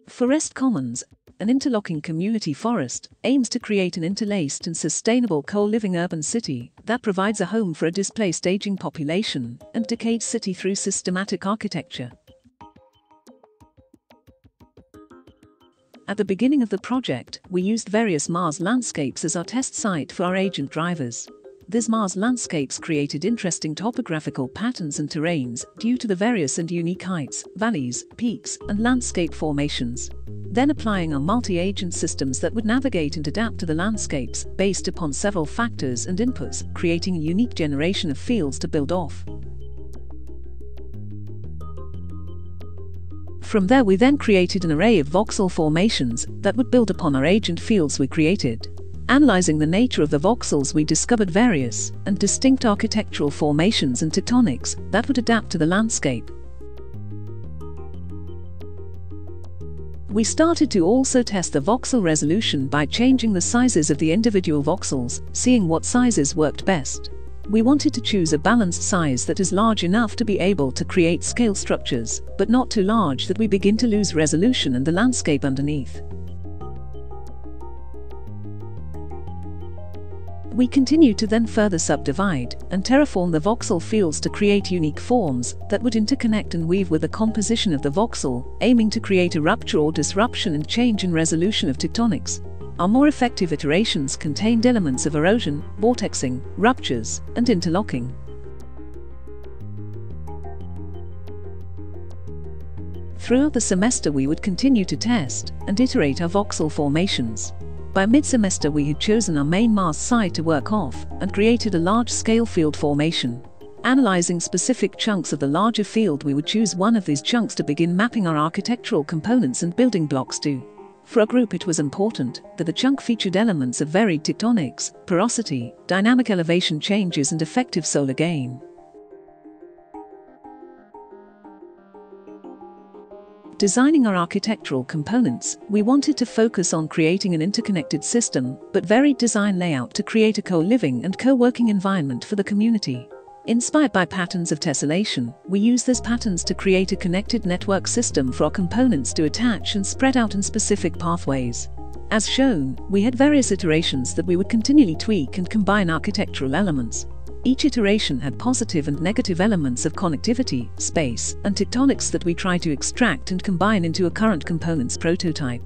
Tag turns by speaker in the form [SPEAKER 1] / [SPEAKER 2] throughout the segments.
[SPEAKER 1] Forrest Commons, an interlocking community forest, aims to create an interlaced and sustainable co-living urban city that provides a home for a displaced aging population and decayed city through systematic architecture. At the beginning of the project, we used various Mars landscapes as our test site for our agent drivers. These Mars landscapes created interesting topographical patterns and terrains due to the various and unique heights, valleys, peaks, and landscape formations. Then applying our multi-agent systems that would navigate and adapt to the landscapes based upon several factors and inputs, creating a unique generation of fields to build off. From there we then created an array of voxel formations that would build upon our agent fields we created. Analyzing the nature of the voxels, we discovered various and distinct architectural formations and tectonics that would adapt to the landscape. We started to also test the voxel resolution by changing the sizes of the individual voxels, seeing what sizes worked best. We wanted to choose a balanced size that is large enough to be able to create scale structures, but not too large that we begin to lose resolution and the landscape underneath. We continued to then further subdivide and terraform the voxel fields to create unique forms that would interconnect and weave with the composition of the voxel, aiming to create a rupture or disruption and change in resolution of tectonics. Our more effective iterations contained elements of erosion, vortexing, ruptures, and interlocking. Throughout the semester we would continue to test and iterate our voxel formations. By mid-semester we had chosen our main Mars site to work off and created a large-scale field formation. Analyzing specific chunks of the larger field, we would choose one of these chunks to begin mapping our architectural components and building blocks to. For our group it was important that the chunk featured elements of varied tectonics, porosity, dynamic elevation changes and effective solar gain. Designing our architectural components, we wanted to focus on creating an interconnected system, but varied design layout to create a co-living and co-working environment for the community. Inspired by patterns of tessellation, we use these patterns to create a connected network system for our components to attach and spread out in specific pathways. As shown, we had various iterations that we would continually tweak and combine architectural elements. Each iteration had positive and negative elements of connectivity, space, and tectonics that we try to extract and combine into a current component's prototype.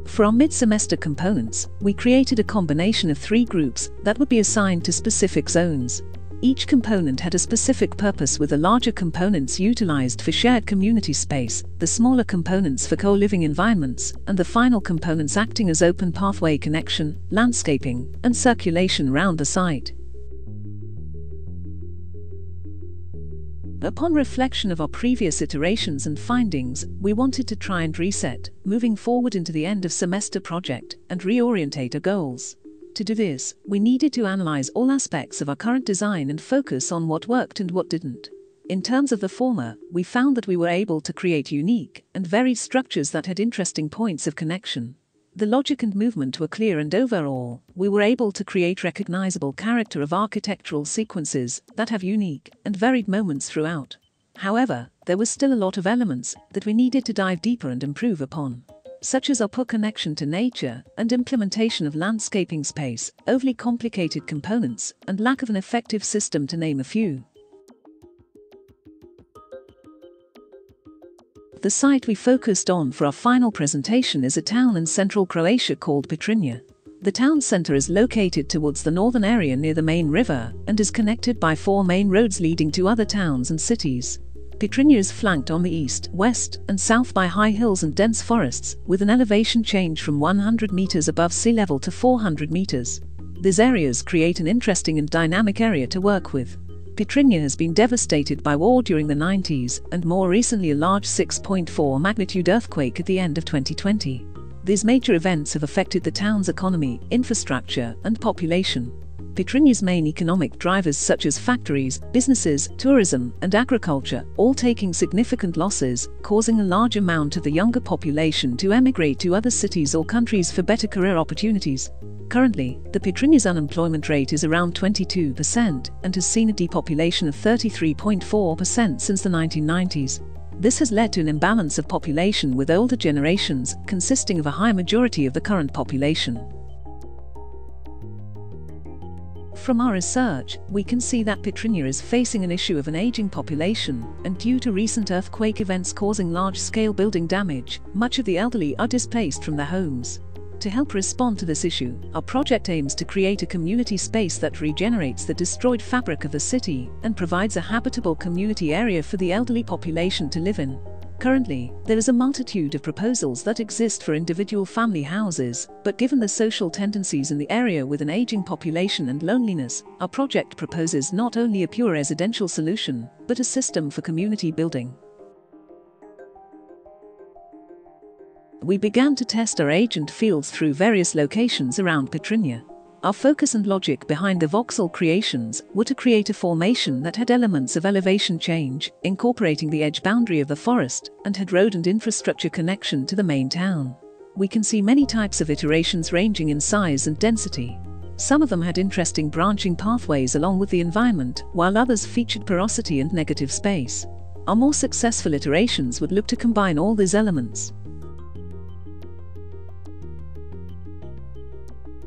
[SPEAKER 1] For our mid-semester components, we created a combination of 3 groups that would be assigned to specific zones. Each component had a specific purpose, with the larger components utilized for shared community space, the smaller components for co-living environments, and the final components acting as open pathway connection, landscaping, and circulation around the site. Upon reflection of our previous iterations and findings, we wanted to try and reset, moving forward into the end of semester project, and reorientate our goals. To do this, we needed to analyze all aspects of our current design and focus on what worked and what didn't. In terms of the former, we found that we were able to create unique and varied structures that had interesting points of connection. The logic and movement were clear, and overall, we were able to create recognizable character of architectural sequences that have unique and varied moments throughout. However, there was still a lot of elements that we needed to dive deeper and improve upon, such as our poor connection to nature and implementation of landscaping space, overly complicated components, and lack of an effective system, to name a few. The site we focused on for our final presentation is a town in central Croatia called Petrinja. The town center is located towards the northern area near the main river and is connected by 4 main roads leading to other towns and cities. Petrinja is flanked on the east, west, and south by high hills and dense forests, with an elevation change from 100 meters above sea level to 400 meters. These areas create an interesting and dynamic area to work with. Petrinja has been devastated by war during the 90s, and more recently a large 6.4 magnitude earthquake at the end of 2020. These major events have affected the town's economy, infrastructure, and population. Pitrinia's main economic drivers such as factories, businesses, tourism, and agriculture, all taking significant losses, causing a large amount of the younger population to emigrate to other cities or countries for better career opportunities. Currently, the Pitrinia's unemployment rate is around 22% and has seen a depopulation of 33.4% since the 1990s. This has led to an imbalance of population with older generations consisting of a high majority of the current population. From our research, we can see that Pitrinia is facing an issue of an aging population, and due to recent earthquake events causing large-scale building damage, much of the elderly are displaced from their homes. To help respond to this issue, our project aims to create a community space that regenerates the destroyed fabric of the city and provides a habitable community area for the elderly population to live in. Currently, there is a multitude of proposals that exist for individual family houses, but given the social tendencies in the area with an aging population and loneliness, our project proposes not only a pure residential solution, but a system for community building. We began to test our agent fields through various locations around Pitrinia. Our focus and logic behind the voxel creations were to create a formation that had elements of elevation change, incorporating the edge boundary of the forest, and had road and infrastructure connection to the main town. We can see many types of iterations ranging in size and density. Some of them had interesting branching pathways along with the environment, while others featured porosity and negative space. Our more successful iterations would look to combine all these elements.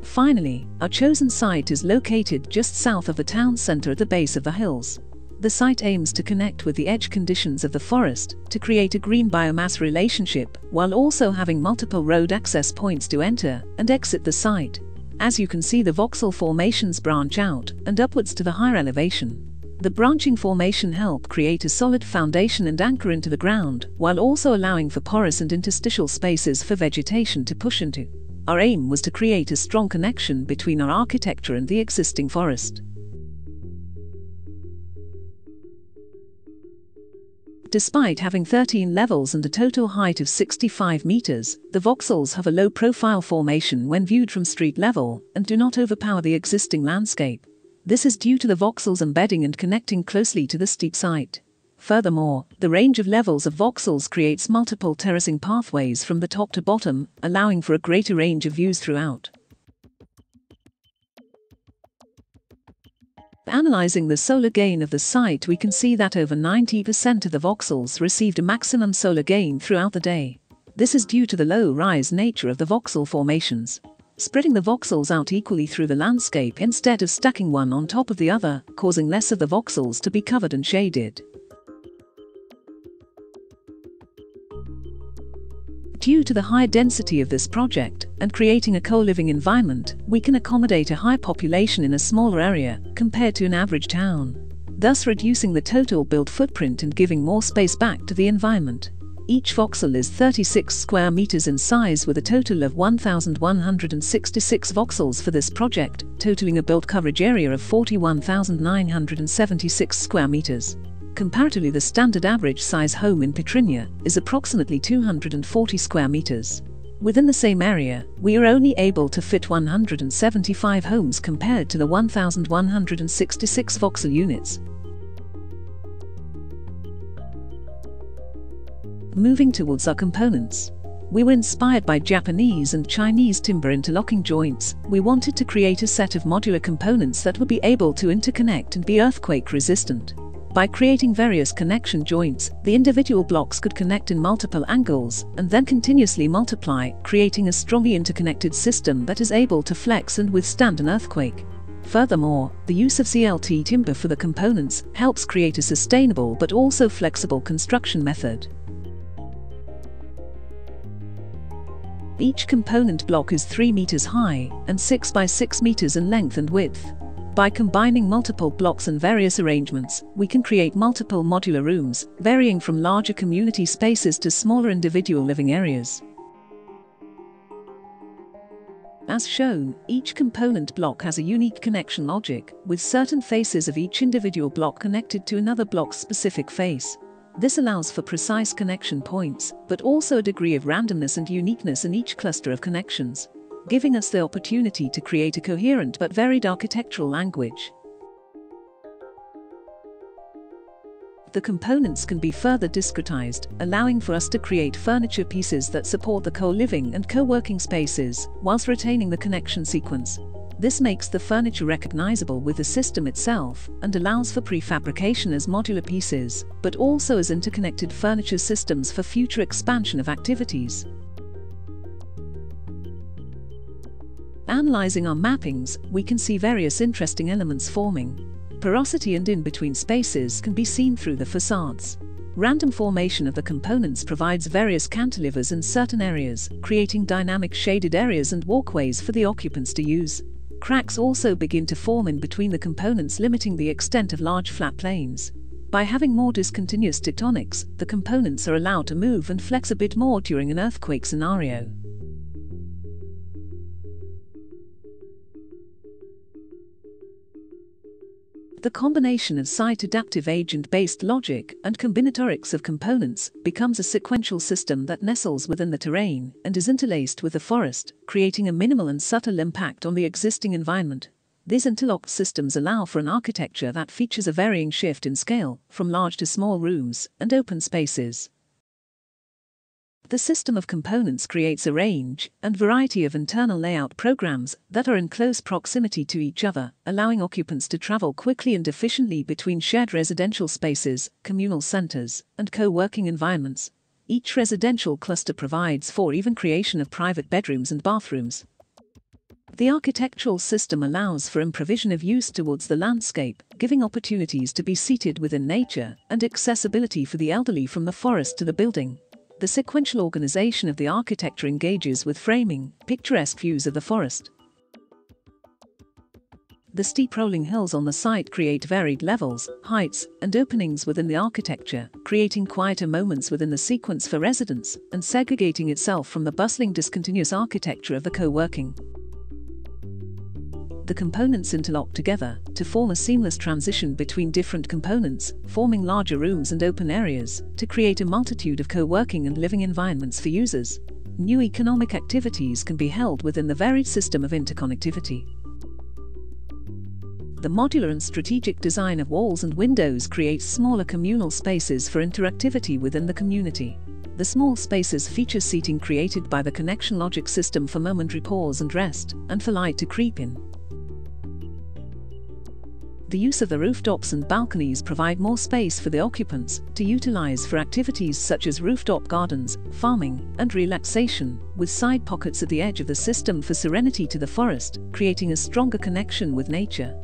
[SPEAKER 1] Finally, our chosen site is located just south of the town center at the base of the hills. The site aims to connect with the edge conditions of the forest to create a green biomass relationship, while also having multiple road access points to enter and exit the site. As you can see, the voxel formations branch out and upwards to the higher elevation. The branching formation help create a solid foundation and anchor into the ground, while also allowing for porous and interstitial spaces for vegetation to push into. Our aim was to create a strong connection between our architecture and the existing forest. Despite having 13 levels and a total height of 65 meters, the voxels have a low-profile formation when viewed from street level and do not overpower the existing landscape. This is due to the voxels embedding and connecting closely to the steep site. Furthermore, the range of levels of voxels creates multiple terracing pathways from the top to bottom, allowing for a greater range of views throughout. Analyzing the solar gain of the site, we can see that over 90% of the voxels received a maximum solar gain throughout the day. This is due to the low-rise nature of the voxel formations. Spreading the voxels out equally through the landscape instead of stacking one on top of the other, causing less of the voxels to be covered and shaded. Due to the high density of this project and creating a co-living environment, we can accommodate a high population in a smaller area compared to an average town, thus reducing the total built footprint and giving more space back to the environment. Each voxel is 36 square meters in size with a total of 1,166 voxels for this project, totaling a built coverage area of 41,976 square meters. Comparatively, the standard average size home in Pitrinia is approximately 240 square meters. Within the same area, we are only able to fit 175 homes compared to the 1,166 voxel units. Moving towards our components. We were inspired by Japanese and Chinese timber interlocking joints. We wanted to create a set of modular components that would be able to interconnect and be earthquake resistant. By creating various connection joints, the individual blocks could connect in multiple angles and then continuously multiply, creating a strongly interconnected system that is able to flex and withstand an earthquake. Furthermore, the use of CLT timber for the components helps create a sustainable but also flexible construction method. Each component block is 3 meters high and 6 by 6 meters in length and width. By combining multiple blocks and various arrangements, we can create multiple modular rooms, varying from larger community spaces to smaller individual living areas. As shown, each component block has a unique connection logic, with certain faces of each individual block connected to another block's specific face. This allows for precise connection points, but also a degree of randomness and uniqueness in each cluster of connections. giving us the opportunity to create a coherent but varied architectural language. The components can be further discretized, allowing for us to create furniture pieces that support the co-living and co-working spaces, whilst retaining the connection sequence. This makes the furniture recognizable with the system itself and allows for prefabrication as modular pieces, but also as interconnected furniture systems for future expansion of activities. Analyzing our mappings, we can see various interesting elements forming. Porosity and in-between spaces can be seen through the facades. Random formation of the components provides various cantilevers in certain areas, creating dynamic shaded areas and walkways for the occupants to use. Cracks also begin to form in between the components, limiting the extent of large flat planes. By having more discontinuous tectonics, the components are allowed to move and flex a bit more during an earthquake scenario. The combination of site-adaptive agent-based logic and combinatorics of components becomes a sequential system that nestles within the terrain and is interlaced with the forest, creating a minimal and subtle impact on the existing environment. These interlocked systems allow for an architecture that features a varying shift in scale, from large to small rooms and open spaces. The system of components creates a range and variety of internal layout programs that are in close proximity to each other, allowing occupants to travel quickly and efficiently between shared residential spaces, communal centers, and co-working environments. Each residential cluster provides for even creation of private bedrooms and bathrooms. The architectural system allows for improvision of use towards the landscape, giving opportunities to be seated within nature and accessibility for the elderly from the forest to the building. The sequential organization of the architecture engages with framing picturesque views of the forest. The steep rolling hills on the site create varied levels, heights, and openings within the architecture, creating quieter moments within the sequence for residents and segregating itself from the bustling discontinuous architecture of the co-working. The components interlock together to form a seamless transition between different components, forming larger rooms and open areas to create a multitude of co-working and living environments for users. New economic activities can be held within the varied system of interconnectivity. The modular and strategic design of walls and windows creates smaller communal spaces for interactivity within the community. The small spaces feature seating created by the connection logic system for momentary pause and rest, and for light to creep in. The use of the rooftops and balconies provide more space for the occupants to utilize for activities such as rooftop gardens, farming, and relaxation, with side pockets at the edge of the system for serenity to the forest, creating a stronger connection with nature.